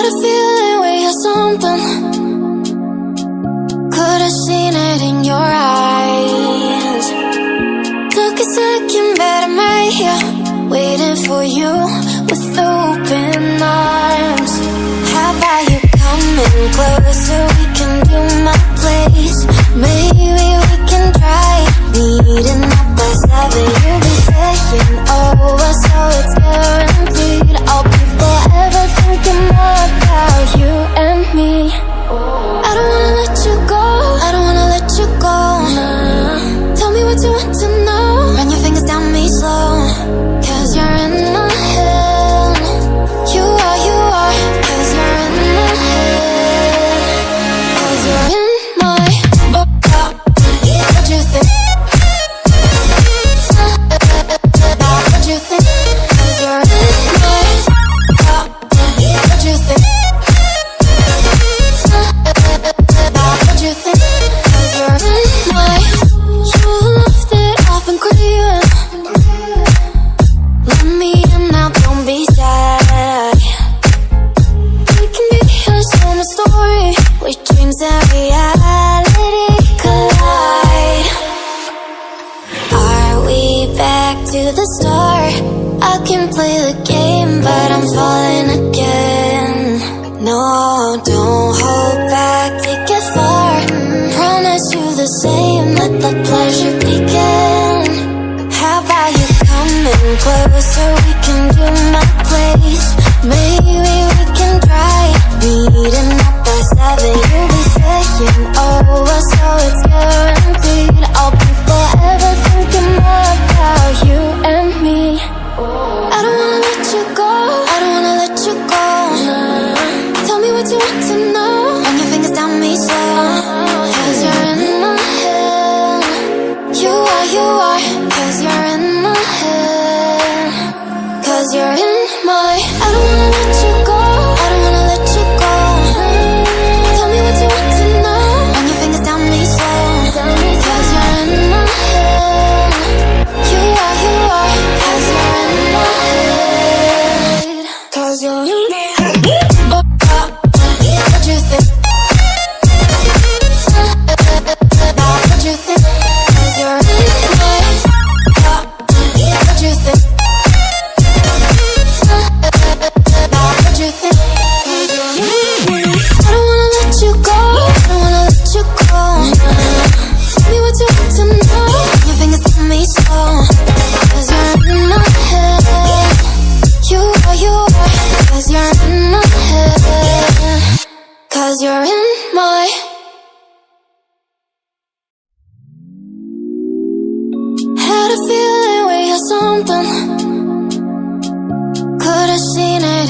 Had a feeling we had something. Could've seen it in your eyes. Took a second, but I'm right here, waiting for you with open arms. How about you coming closer? We can do my place. Maybe we can try meeting up by 7. You'll be saying over, so it's guaranteed. I'll be forever thinking more about you and me. I don't wanna let you go, I don't wanna let you go. Tell me what you want to know. Run your fingers down me slow, 'cause you're in my head. You are, 'cause you're in my head. 'Cause you're in my what you think? What you think? 'Cause you're in my what you think? What you think? 'Cause you're in my. You left it off and craving. Let me in now, don't be shy. We can be a summer story where dreams and reality collide. Are we back to the start? I can play the game, but I'm falling again. No, don't hold back, take it far. Promise you the same, let the pleasure begin. How about you coming closer? We can do my place. Maybe we can try meeting up by 7. You'll be saying over, so it's guaranteed. I'll be forever thinking more about you and me. I don't wanna let you go, I don't wanna let you go. Tell me what you want to know. Run your fingers down me slow, 'cause you're in my head. You are, 'cause you're in my head. 'Cause you're in my. I don't wanna let you go, I don't wanna let you go. Tell me what you want to know. Run your fingers down me slow, 'cause you're in my head. You are, 'cause you're in my head. 'Cause you're in my head. What you think? What you think? 'Cause you're in my. What you think? What you think? 'Cause you're in my. I don't wanna let you go, I don't wanna let you go. Tell me what you want to know. Your fingers tell me so, 'cause you're in my head. You are, 'cause you're in my head. 'Cause you're in my. Had a feeling we had something. Could've seen it